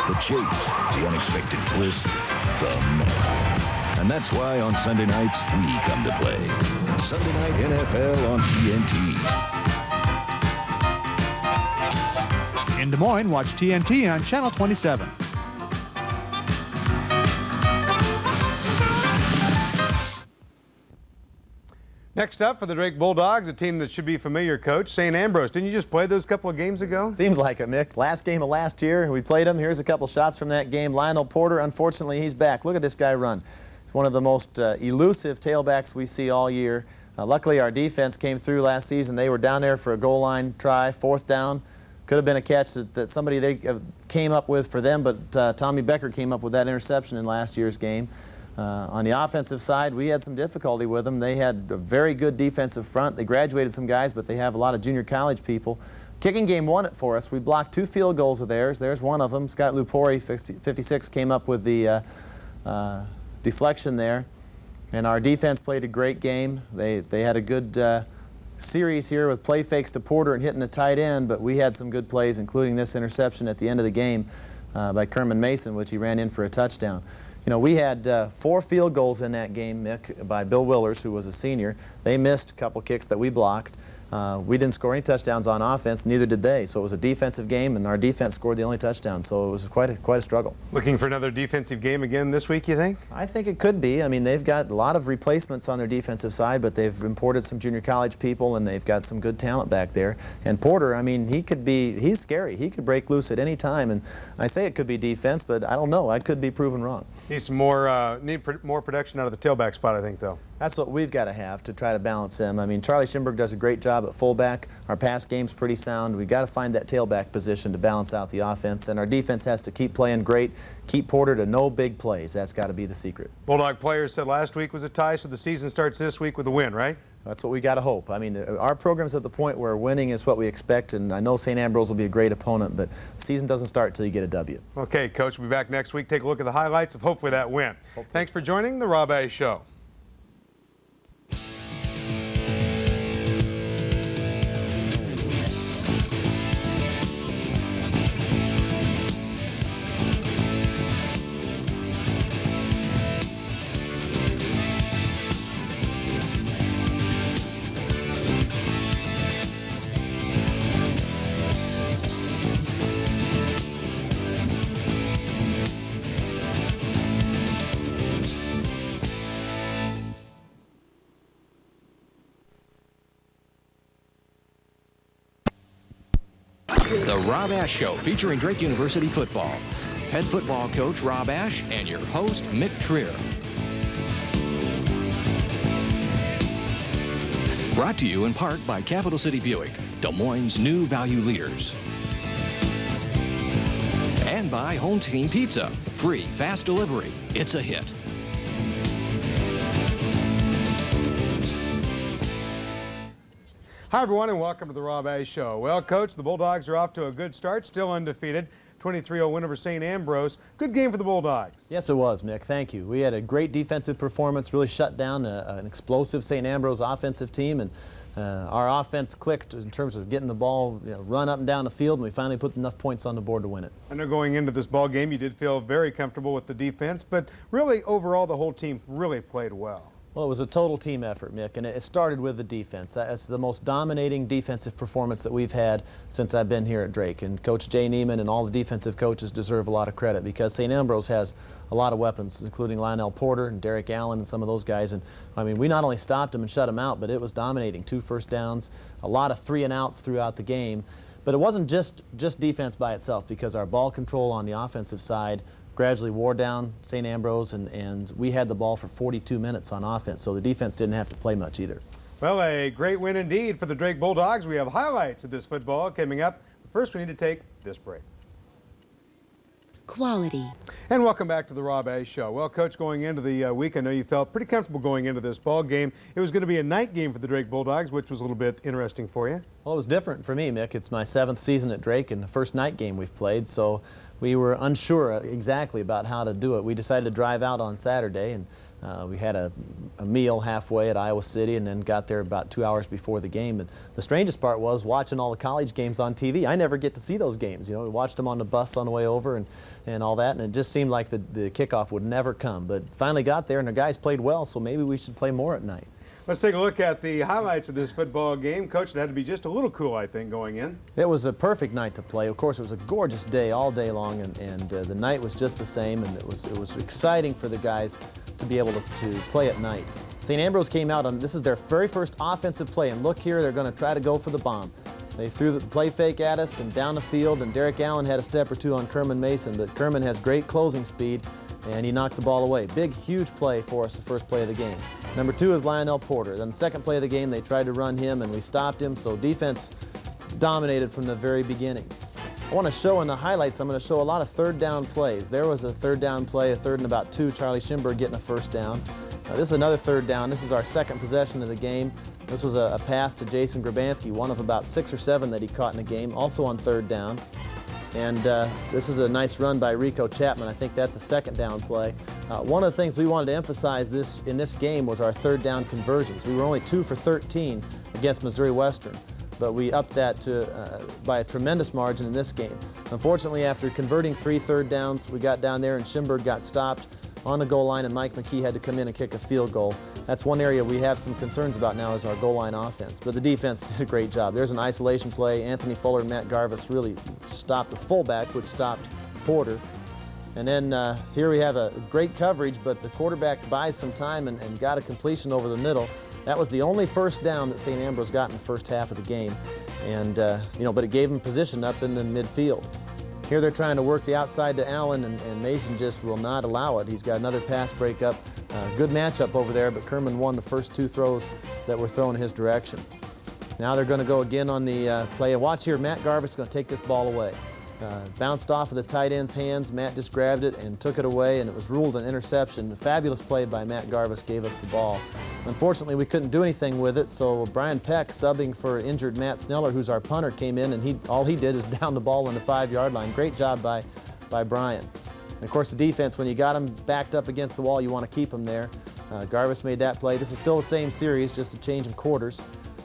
the chase, the unexpected twist, the magic. And that's why on Sunday nights, we come to play. Sunday Night NFL on TNT. In Des Moines, watch TNT on Channel 27. Next up for the Drake Bulldogs, a team that should be familiar, Coach, St. Ambrose. Didn't you just play those couple of games ago? Seems like it, Mick. Last game of last year, we played him. Here's a couple shots from that game. Lionel Porter, unfortunately, he's back. Look at this guy run. He's one of the most elusive tailbacks we see all year. Luckily, our defense came through last season. They were down there for a goal line try, 4th down. Could have been a catch that somebody they came up with for them, but Tommy Becker came up with that interception in last year's game. On the offensive side, we had some difficulty with them. They had a very good defensive front. They graduated some guys, but they have a lot of junior college people. Kicking game won it for us. We blocked 2 field goals of theirs. There's one of them. Scott Lupori, 56, came up with the deflection there. And our defense played a great game. They had a good series here with play fakes to Porter and hitting the tight end, but we had some good plays, including this interception at the end of the game by Kerman Mason, which he ran in for a touchdown. You know, we had 4 field goals in that game, Mick, by Bill Willers, who was a senior. They missed a couple kicks that we blocked. We didn't score any touchdowns on offense, neither did they. So it was a defensive game, and our defense scored the only touchdown. So it was quite a struggle. Looking for another defensive game again this week, you think? I think it could be. I mean, they've got a lot of replacements on their defensive side, but they've imported some junior college people, and they've got some good talent back there. And Porter, I mean, he's scary. He could break loose at any time. And I say it could be defense, but I don't know. I could be proven wrong. Need more production out of the tailback spot, I think, though. That's what we've got to have to try to balance them. I mean, Charlie Schimberg does a great job at fullback. Our pass game's pretty sound. We've got to find that tailback position to balance out the offense, and our defense has to keep playing great, keep Porter to no big plays. That's got to be the secret. Bulldog players said last week was a tie, so the season starts this week with a win, right? That's what we got to hope. I mean, our program's at the point where winning is what we expect, and I know St. Ambrose will be a great opponent, but the season doesn't start until you get a W. Okay, Coach, we'll be back next week. Take a look at the highlights of hopefully that win. Thanks for joining the Rob A. Show. The Rob Ash Show, featuring Drake University football. Head football coach Rob Ash and your host Mick Trier. Brought to you in part by Capital City Buick, Des Moines' new value leaders. And by Home Team Pizza, free, fast delivery. It's a hit. Hi, everyone, and welcome to the Rob A. Show. Well, Coach, the Bulldogs are off to a good start, still undefeated. 23-0 win over St. Ambrose. Good game for the Bulldogs. Yes, it was, Mick. Thank you. We had a great defensive performance, really shut down an explosive St. Ambrose offensive team, and our offense clicked in terms of getting the ball run up and down the field, and we finally put enough points on the board to win it. I know going into this ball game you did feel very comfortable with the defense, but really overall the whole team really played well. Well, it was a total team effort, Mick, and it started with the defense. That's the most dominating defensive performance that we've had since I've been here at Drake. And Coach Jay Neiman and all the defensive coaches deserve a lot of credit because St. Ambrose has a lot of weapons, including Lionel Porter and Derek Allen and some of those guys. And I mean, we not only stopped them and shut them out, but it was dominating. 2 first downs, a lot of 3 and outs throughout the game. But it wasn't just defense by itself because our ball control on the offensive side gradually wore down St. Ambrose, and we had the ball for 42 minutes on offense, so the defense didn't have to play much either. Well, a great win indeed for the Drake Bulldogs. We have highlights of this football coming up. But first, we need to take this break. Quality. And welcome back to the Rob A. Show. Well, Coach, going into the week, I know you felt pretty comfortable going into this ball game. It was going to be a night game for the Drake Bulldogs, which was a little bit interesting for you. Well, it was different for me, Mick. It's my 7th season at Drake and the first night game we've played, so we were unsure exactly about how to do it. We decided to drive out on Saturday, and We had a meal halfway at Iowa City and then got there about 2 hours before the game. And the strangest part was watching all the college games on TV. I never get to see those games. You know, we watched them on the bus on the way over and all that, and it just seemed like the kickoff would never come. But finally got there, and the guys played well, so maybe we should play more at night. Let's take a look at the highlights of this football game. Coach, it had to be just a little cool, I think, going in. It was a perfect night to play. Of course, it was a gorgeous day all day long, and the night was just the same, and it was exciting for the guys to be able to play at night. St. Ambrose came out on, this is their very first offensive play, and look here, they're going to try to go for the bomb. They threw the play fake at us and down the field, and Derek Allen had a step or two on Kerman Mason, but Kerman has great closing speed, and he knocked the ball away. Big, huge play for us, the first play of the game. Number 2 is Lionel Porter. Then the second play of the game, they tried to run him, and we stopped him, so defense dominated from the very beginning. I want to show in the highlights, I'm going to show a lot of third down plays. There was a third down play, a third and about 2, Charlie Schimberg getting a first down. This is another third down. This is our second possession of the game. This was a pass to Jason Grabansky, one of about 6 or 7 that he caught in the game, also on third down. And this is a nice run by Rico Chapman. I think that's a second down play. One of the things we wanted to emphasize in this game was our third down conversions. We were only 2 for 13 against Missouri Western, but we upped that by a tremendous margin in this game. Unfortunately, after converting 3 third downs, we got down there and Schimberg got stopped on the goal line, and Mike McKee had to come in and kick a field goal. That's one area we have some concerns about now is our goal line offense, but the defense did a great job. There's an isolation play. Anthony Fuller and Matt Garvis really stopped the fullback, which stopped Porter. And then here we have a great coverage, but the quarterback buys some time and got a completion over the middle. That was the only first down that St. Ambrose got in the first half of the game, and but it gave him position up in the midfield. Here they're trying to work the outside to Allen, and Mason just will not allow it. He's got another pass breakup. Good matchup over there, but Kerman won the first 2 throws that were thrown in his direction. Now they're going to go again on the play. And watch here, Matt Garvis is going to take this ball away. Bounced off of the tight end's hands. Matt just grabbed it and took it away, and it was ruled an interception. A fabulous play by Matt Garvis gave us the ball. Unfortunately, we couldn't do anything with it, so Brian Peck, subbing for injured Matt Sneller, who's our punter, came in, and all he did is down the ball on the 5-yard line. Great job by Brian. And of course, the defense, when you got him backed up against the wall, you want to keep him there. Garvis made that play. This is still the same series, just a change in quarters.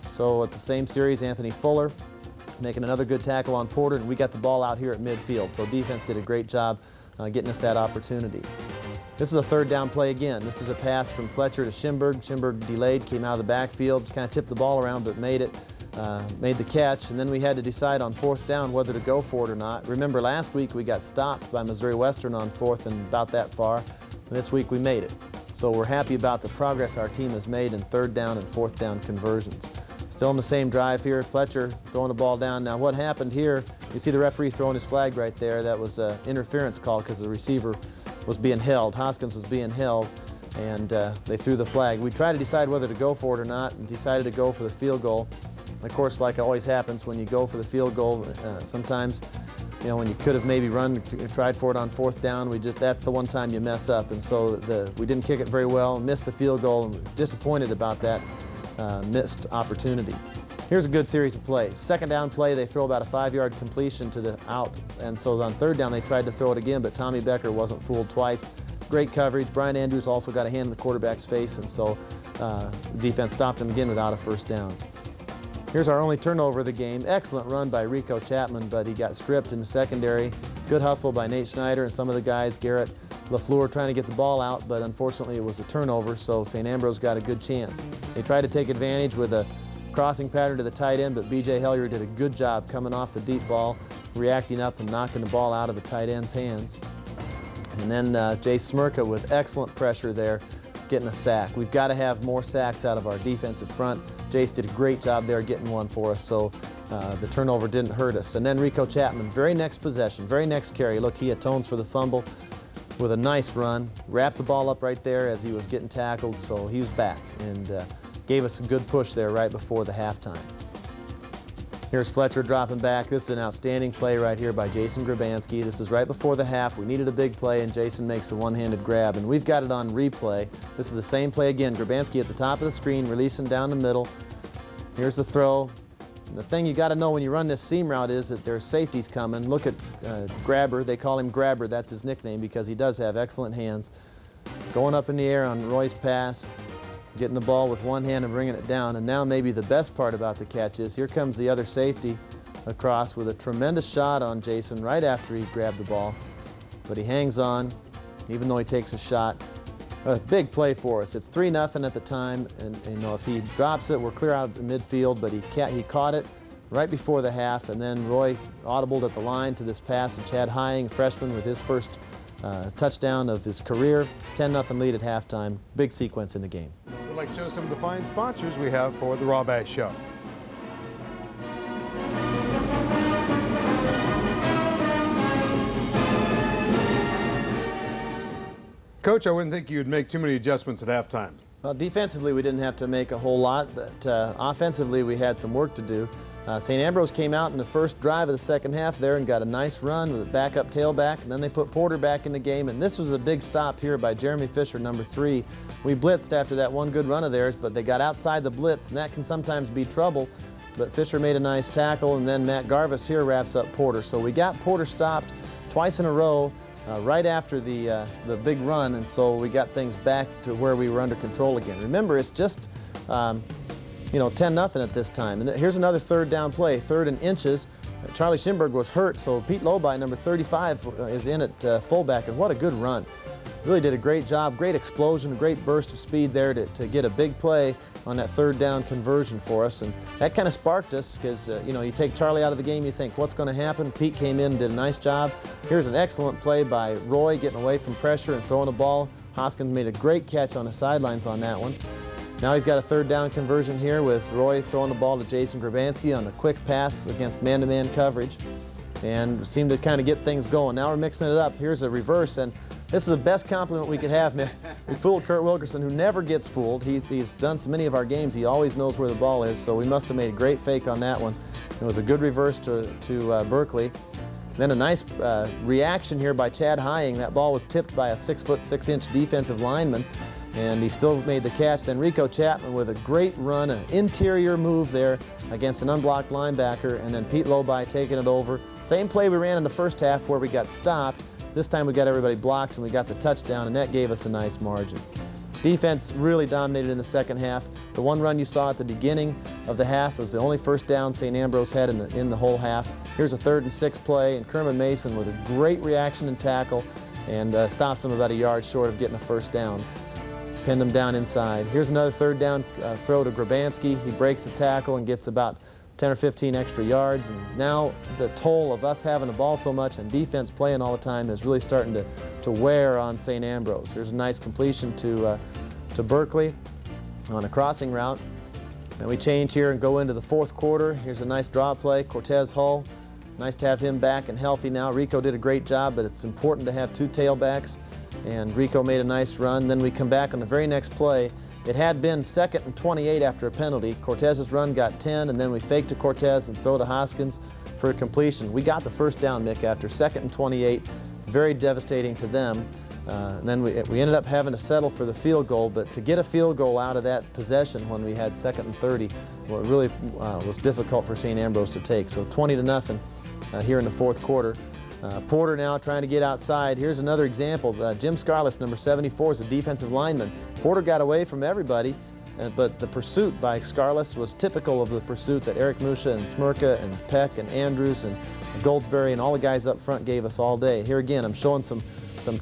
So it's the same series. Anthony Fuller making another good tackle on Porter, and we got the ball out here at midfield. So defense did a great job getting us that opportunity. This is a third down play again. This is a pass from Fletcher to Schimberg. Schimberg delayed, came out of the backfield, kind of tipped the ball around, but made it. Made the catch, and then we had to decide on 4th down whether to go for it or not. Remember, last week we got stopped by Missouri Western on 4th and about that far, and this week we made it. So we're happy about the progress our team has made in 3rd down and 4th down conversions. Still in the same drive here, Fletcher throwing the ball down. Now what happened here, you see the referee throwing his flag right there. That was an interference call because the receiver was being held. Hoskins was being held, and they threw the flag. We tried to decide whether to go for it or not, and decided to go for the field goal. And of course, like always happens when you go for the field goal, sometimes, when you could have maybe tried for it on 4th down, that's the one time you mess up. And so we didn't kick it very well, missed the field goal, and we're disappointed about that missed opportunity. Here's a good series of plays. 2nd down play, they throw about a 5-yard completion to the out, and so on 3rd down they tried to throw it again, but Tommy Becker wasn't fooled twice. Great coverage. Brian Andrews also got a hand in the quarterback's face, and so defense stopped him again without a 1st down. Here's our only turnover of the game. Excellent run by Rico Chapman, but he got stripped in the secondary. Good hustle by Nate Schneider and some of the guys. Garrett LaFleur trying to get the ball out, but unfortunately it was a turnover, so St. Ambrose got a good chance. They tried to take advantage with a crossing pattern to the tight end, but B.J. Hellier did a good job coming off the deep ball, reacting up and knocking the ball out of the tight end's hands. And then Jay Smirka with excellent pressure there, getting a sack. We've got to have more sacks out of our defensive front. Jace did a great job there getting one for us, so the turnover didn't hurt us. And then Rico Chapman, very next possession, very next carry. Look, he atones for the fumble with a nice run, wrapped the ball up right there as he was getting tackled, so he was back and gave us a good push there right before the halftime. Here's Fletcher dropping back. This is an outstanding play right here by Jason Grabansky. This is right before the half. We needed a big play, and Jason makes a one-handed grab, and we've got it on replay. This is the same play again. Grabansky at the top of the screen, releasing down the middle. Here's the throw. And the thing you got to know when you run this seam route is that there's safeties coming. Look at Grabber. They call him Grabber. That's his nickname because he does have excellent hands. going up in the air on Roy's pass, getting the ball with one hand and bringing it down. And now maybe the best part about the catch is here comes the other safety across with a tremendous shot on Jason right after he grabbed the ball. But he hangs on, even though he takes a shot. A big play for us. It's 3-0 at the time, and you know, if he drops it, we're clear out of the midfield, but he caught it right before the half, and then Roy audibled at the line to this pass, and Chad Hying, freshman, with his first touchdown of his career. 10-0 lead at halftime. Big sequence in the game. We'd like to show some of the fine sponsors we have for the Raw-Bash Show. Coach, I wouldn't think you'd make too many adjustments at halftime. Well, defensively, we didn't have to make a whole lot, but offensively, we had some work to do. St. Ambrose came out in the first drive of the second half there and got a nice run with a backup tailback, and then they put Porter back in the game, and this was a big stop here by Jeremy Fisher, number 3. We blitzed after that one good run of theirs, but they got outside the blitz, and that can sometimes be trouble, but Fisher made a nice tackle, and then Matt Garvis here wraps up Porter. So we got Porter stopped twice in a row, right after the big run, and so we got things back to where we were under control again. Remember, it's just 10-0 at this time. And here's another third down play, 3rd and inches. Charlie Schimberg was hurt, so Pete Lobi, number 35, is in at fullback, and what a good run. Really did a great job, great explosion, a great burst of speed there to get a big play on that 3rd down conversion for us, and that kind of sparked us because you take Charlie out of the game, you think what's going to happen. Pete came in and did a nice job. Here's an excellent play by Roy, getting away from pressure and throwing the ball. Hoskins made a great catch on the sidelines on that one. Now we've got a 3rd down conversion here with Roy throwing the ball to Jason Grabansky on a quick pass against man-to-man coverage, and seemed to kind of get things going. Now we're mixing it up. Here's a reverse, and this is the best compliment we could have, man. We fooled Kurt Wilkerson, who never gets fooled. He's done so many of our games. He always knows where the ball is, so we must have made a great fake on that one. It was a good reverse to Berkeley. Then a nice reaction here by Chad Hying. That ball was tipped by a 6'6" defensive lineman, and he still made the catch. Then Rico Chapman with a great run, an interior move there against an unblocked linebacker, and then Pete Lobi taking it over. Same play we ran in the first half where we got stopped. This time we got everybody blocked and we got the touchdown, and that gave us a nice margin. Defense really dominated in the second half. The one run you saw at the beginning of the half was the only first down St. Ambrose had in the whole half. Here's a 3rd and 6 play, and Kerman Mason with a great reaction and tackle, and stops him about a yard short of getting a first down. Pinned him down inside. Here's another 3rd down throw to Grabansky. He breaks the tackle and gets about 10 or 15 extra yards. And now the toll of us having the ball so much and defense playing all the time is really starting to wear on St. Ambrose. Here's a nice completion to Berkeley on a crossing route. And we change here and go into the 4th quarter. Here's a nice draw play, Cortez Hull. Nice to have him back and healthy now. Rico did a great job, but it's important to have 2 tailbacks. And Rico made a nice run. Then we come back on the very next play. It had been 2nd and 28 after a penalty. Cortez's run got 10, and then we faked to Cortez and throw to Hoskins for a completion. We got the first down, Mick, after 2nd and 28. Very devastating to them. And then we ended up having to settle for the field goal, but to get a field goal out of that possession when we had 2nd and 30, well, it really was difficult for St. Ambrose to take. So 20-0 here in the 4th quarter. Porter now trying to get outside. Here's another example. Jim Scarlett, number 74, is a defensive lineman. Porter got away from everybody, but the pursuit by Scarlett was typical of the pursuit that Eric Musha and Smirka and Peck and Andrews and Goldsberry and all the guys up front gave us all day. Here again, I'm showing some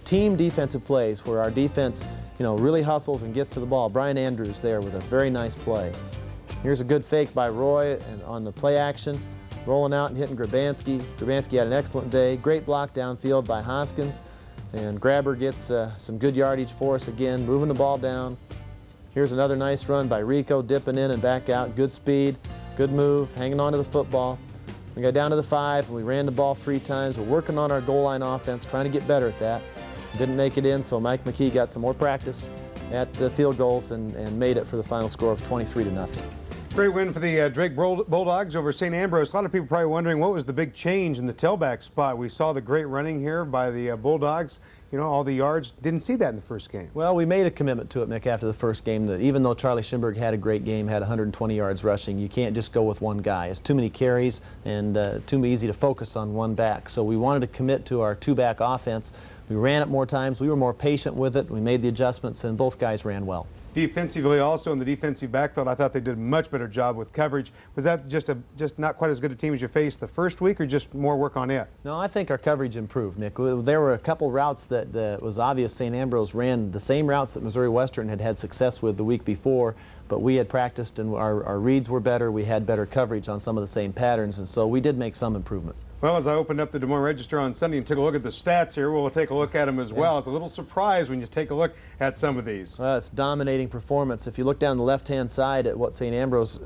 team defensive plays where our defense, really hustles and gets to the ball. Brian Andrews there with a very nice play. Here's a good fake by Roy and on the play action. Rolling out and hitting Grabansky. Grabansky had an excellent day. Great block downfield by Hoskins. And Grabber gets some good yardage for us again, moving the ball down. Here's another nice run by Rico, dipping in and back out. Good speed, good move, hanging on to the football. We got down to the 5, and we ran the ball 3 times. We're working on our goal line offense, trying to get better at that. Didn't make it in, so Mike McKee got some more practice at the field goals and made it for the final score of 23-0. Great win for the Drake Bulldogs over St. Ambrose. A lot of people probably wondering what was the big change in the tailback spot. We saw the great running here by the Bulldogs. You know, all the yards. Didn't see that in the first game. Well, we made a commitment to it, Mick, after the first game, that even though Charlie Schimberg had a great game, had 120 yards rushing, you can't just go with one guy. It's too many carries and too easy to focus on one back. So we wanted to commit to our two-back offense. We ran it more times. We were more patient with it. We made the adjustments, and both guys ran well. Defensively, also in the defensive backfield, I thought they did a much better job with coverage. Was that just not quite as good a team as you faced the first week, or just more work on it? No, I think our coverage improved, Nick. There were a couple routes that was obvious St. Ambrose ran the same routes that Missouri Western had success with the week before, but we had practiced and our reads were better. We had better coverage on some of the same patterns, and so we did make some improvement. Well, as I opened up the Des Moines Register on Sunday and took a look at the stats here, we'll take a look at them as well. It's a little surprise when you take a look at some of these. Well, it's dominating performance. If you look down the left-hand side at what St. Ambrose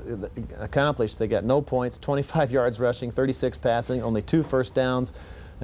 accomplished, they got no points, 25 yards rushing, 36 passing, only 2 first downs.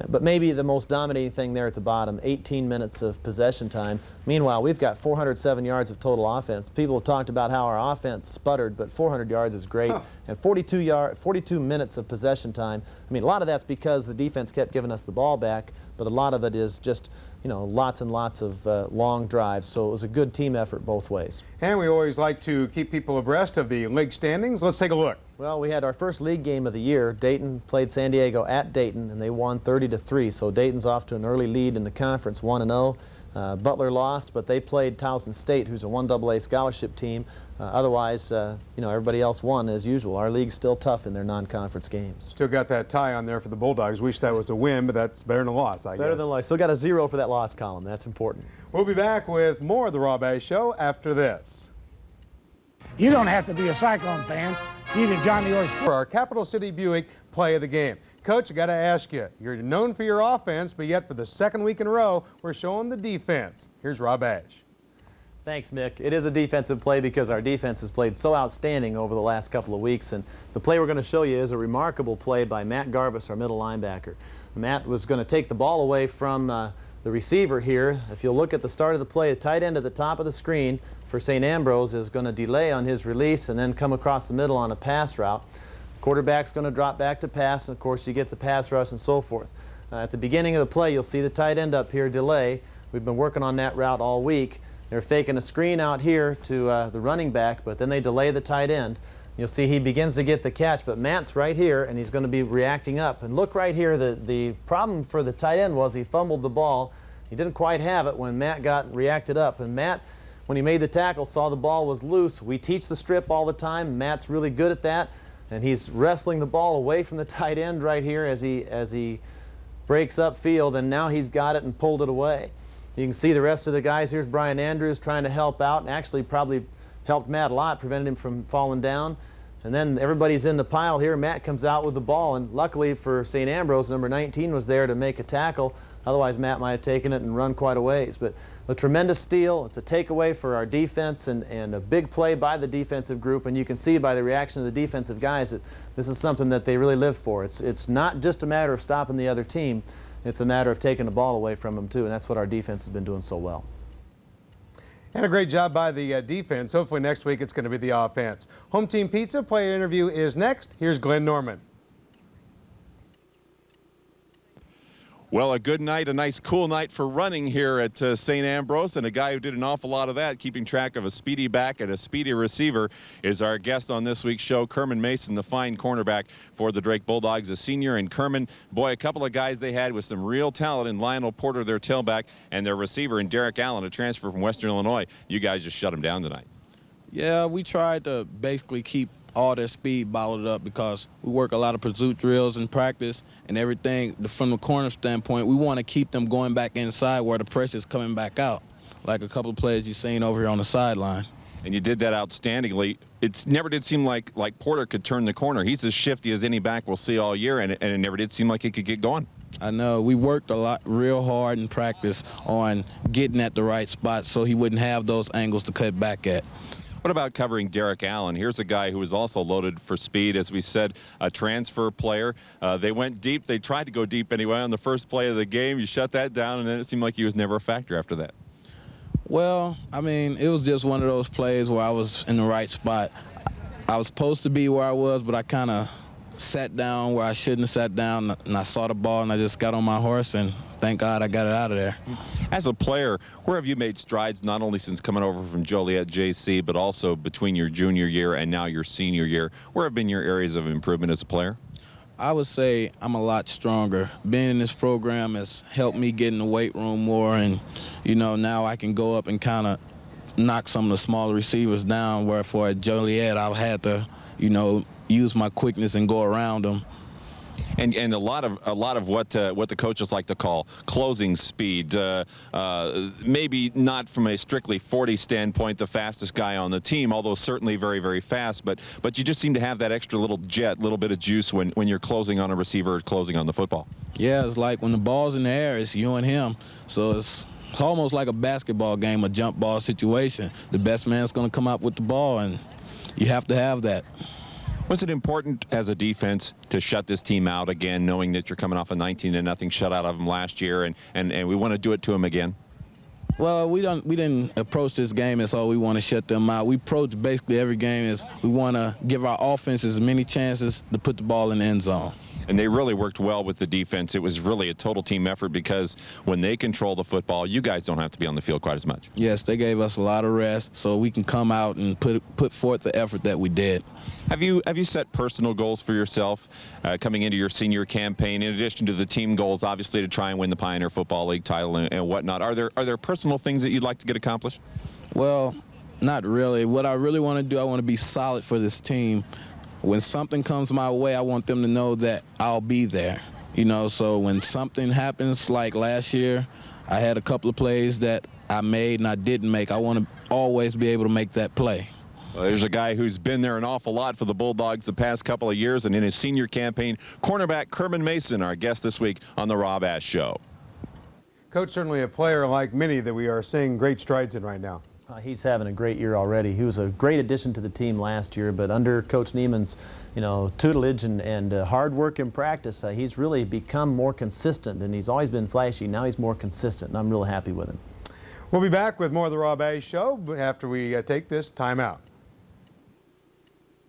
But maybe the most dominating thing there at the bottom, 18 minutes of possession time. Meanwhile, we've got 407 yards of total offense. People have talked about how our offense sputtered, but 400 yards is great. And 42 minutes of possession time. I mean, a lot of that's because the defense kept giving us the ball back, but a lot of it is just, you know, lots and lots of long drives. So it was a good team effort both ways. And we always like to keep people abreast of the league standings. Let's take a look. Well, we had our first league game of the year. Dayton played San Diego at Dayton, and they won 30-3. So Dayton's off to an early lead in the conference, 1-0. Butler lost, but they played Towson State, who's a 1AA scholarship team. Otherwise, you know, everybody else won as usual. Our league's still tough in their non-conference games. Still got that tie on there for the Bulldogs. Wish that was a win, but that's better than a loss, I guess. Better than a loss. Still got a 0 for that loss column. That's important. We'll be back with more of the Rob A Show after this. You don't have to be a Cyclone fan. You need Johnny Orr's. For our Capital City Buick play of the game. Coach, I got to ask you, you're known for your offense, but yet for the second week in a row, we're showing the defense. Here's Rob Ash. Thanks, Mick. It is a defensive play because our defense has played so outstanding over the last couple of weeks, and the play we're going to show you is a remarkable play by Matt Garbus, our middle linebacker. Matt was going to take the ball away from the receiver here. If you'll look at the start of the play, the tight end at the top of the screen for St. Ambrose is going to delay on his release and then come across the middle on a pass route. Quarterback's going to drop back to pass, and of course you get the pass rush and so forth. At the beginning of the play, you'll see the tight end up here delay. We've been working on that route all week. They're faking a screen out here to the running back, but then they delay the tight end. You'll see he begins to get the catch, but Matt's right here, and he's going to be reacting up. And look right here, the problem for the tight end was he fumbled the ball. He didn't quite have it when Matt got reacted up. And Matt, when he made the tackle, saw the ball was loose. We teach the strip all the time. Matt's really good at that, and he's wrestling the ball away from the tight end right here as he breaks up field, and now he's got it and pulled it away. You can see the rest of the guys. Here's Brian Andrews trying to help out, and actually probably helped Matt a lot, prevented him from falling down. And then everybody's in the pile here. Matt comes out with the ball, and luckily for St. Ambrose, number 19 was there to make a tackle. Otherwise, Matt might have taken it and run quite a ways. But a tremendous steal. It's a takeaway for our defense and a big play by the defensive group. And you can see by the reaction of the defensive guys that this is something that they really live for. It's not just a matter of stopping the other team. It's a matter of taking the ball away from them, too. And that's what our defense has been doing so well. And a great job by the defense. Hopefully next week it's going to be the offense. Home Team Pizza player interview is next. Here's Glenn Norman. Well, a good night, a nice cool night for running here at St. Ambrose, and a guy who did an awful lot of that, keeping track of a speedy back and a speedy receiver, is our guest on this week's show, Kerman Mason, the fine cornerback for the Drake Bulldogs, a senior. And Kerman, boy, a couple of guys they had with some real talent in Lionel Porter, their tailback, and their receiver in Derek Allen, a transfer from Western Illinois. You guys just shut them down tonight. Yeah, we tried to basically keep all their speed bottled up because we work a lot of pursuit drills in practice and everything. From the corner standpoint, we want to keep them going back inside where the pressure's coming back out, like a couple of plays you've seen over here on the sideline. And you did that outstandingly. It never did seem like Porter could turn the corner. He's as shifty as any back we'll see all year, and it never did seem like he could get going. I know. We worked a lot, real hard in practice on getting at the right spot so he wouldn't have those angles to cut back at. What about covering Derek Allen? Here's a guy who was also loaded for speed, as we said, a transfer player. They went deep. They tried to go deep anyway on the first play of the game. You shut that down, and then it seemed like he was never a factor after that. Well, I mean, it was just one of those plays where I was in the right spot. I was supposed to be where I was, but I kind of sat down where I shouldn't have sat down, and I saw the ball, and I just got on my horse, and thank God I got it out of there. As a player, where have you made strides, not only since coming over from Joliet JC, but also between your junior year and now your senior year? Where have been your areas of improvement as a player? I would say I'm a lot stronger. Being in this program has helped me get in the weight room more, and, you know, now I can go up and kind of knock some of the smaller receivers down, where for at Joliet I had to, you know, use my quickness and go around them. And a lot of what the coaches like to call closing speed. Maybe not from a strictly 40 standpoint, the fastest guy on the team, although certainly very, very fast. But you just seem to have that extra little little bit of juice when you're closing on a receiver or closing on the football. Yeah, it's like when the ball's in the air, it's you and him. So it's almost like a basketball game, a jump ball situation. The best man's going to come out with the ball, and you have to have that. Was it important as a defense to shut this team out again, knowing that you're coming off a 19-0 shutout of them last year, and we want to do it to them again? Well, we didn't approach this game as, oh, we want to shut them out. We approach basically every game as we want to give our offense as many chances to put the ball in the end zone. And they really worked well with the defense. It was really a total team effort because when they control the football, you guys don't have to be on the field quite as much. Yes, they gave us a lot of rest so we can come out and put forth the effort that we did. Have you set personal goals for yourself coming into your senior campaign, in addition to the team goals, obviously, to try and win the Pioneer Football League title and whatnot? Are there personal things that you'd like to get accomplished? Well, not really. What I really want to do, I want to be solid for this team. When something comes my way, I want them to know that I'll be there. You know, so when something happens like last year, I had a couple of plays that I made and I didn't make. I want to always be able to make that play. Well, there's a guy who's been there an awful lot for the Bulldogs the past couple of years, and in his senior campaign, cornerback Kerman Mason, our guest this week on the Rob Ash Show. Coach, certainly a player like many that we are seeing great strides in right now. He's having a great year already. He was a great addition to the team last year, but under Coach Neiman's, tutelage and hard work in practice, he's really become more consistent, and he's always been flashy. Now he's more consistent, and I'm real happy with him. We'll be back with more of the Rob Ash Show after we take this timeout.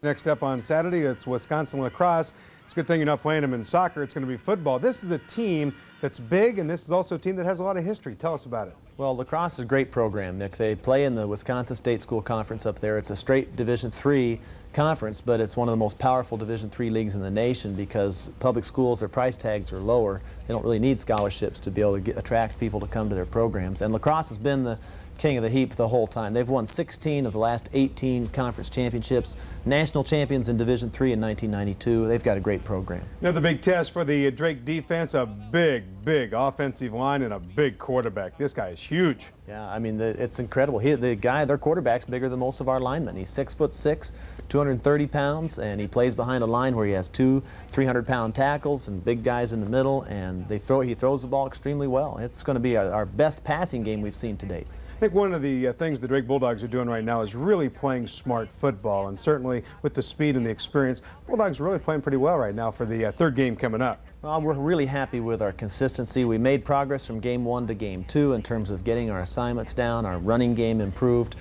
Next up on Saturday, it's Wisconsin lacrosse. It's a good thing you're not playing them in soccer. It's going to be football. This is a team that's big, and this is also a team that has a lot of history. Tell us about it. Well, lacrosse is a great program, Nick. They play in the Wisconsin State School Conference up there. It's a straight Division III conference, but it's one of the most powerful Division III leagues in the nation because public schools, their price tags are lower. They don't really need scholarships to be able to attract people to come to their programs. And lacrosse has been the king of the heap the whole time. They've won 16 of the last 18 conference championships, national champions in Division III in 1992. They've got a great program. The big test for the Drake defense, a big offensive line and a big quarterback. This guy is huge. Yeah, I mean, it's incredible. Their quarterback's bigger than most of our linemen. He's 6'6", 230 pounds, and he plays behind a line where he has two 300-pound tackles and big guys in the middle, and he throws the ball extremely well. It's going to be our best passing game we've seen to date. I think one of the things the Drake Bulldogs are doing right now is really playing smart football, and certainly with the speed and the experience, Bulldogs are really playing pretty well right now for the third game coming up. Well, we're really happy with our consistency. We made progress from game 1 to game 2 in terms of getting our assignments down, our running game improved.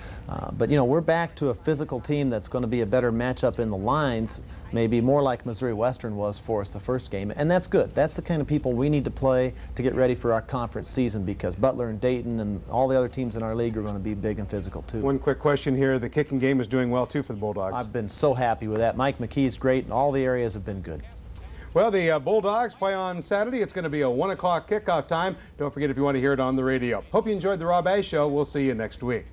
But we're back to a physical team that's going to be a better matchup in the lines, maybe more like Missouri Western was for us the first game, and that's good. That's the kind of people we need to play to get ready for our conference season because Butler and Dayton and all the other teams in our league are going to be big and physical too. One quick question here. The kicking game is doing well too for the Bulldogs. I've been so happy with that. Mike McKee's great and all the areas have been good. Well, the Bulldogs play on Saturday. It's going to be a 1 o'clock kickoff time. Don't forget if you want to hear it on the radio. Hope you enjoyed the Rob Ash Show. We'll see you next week.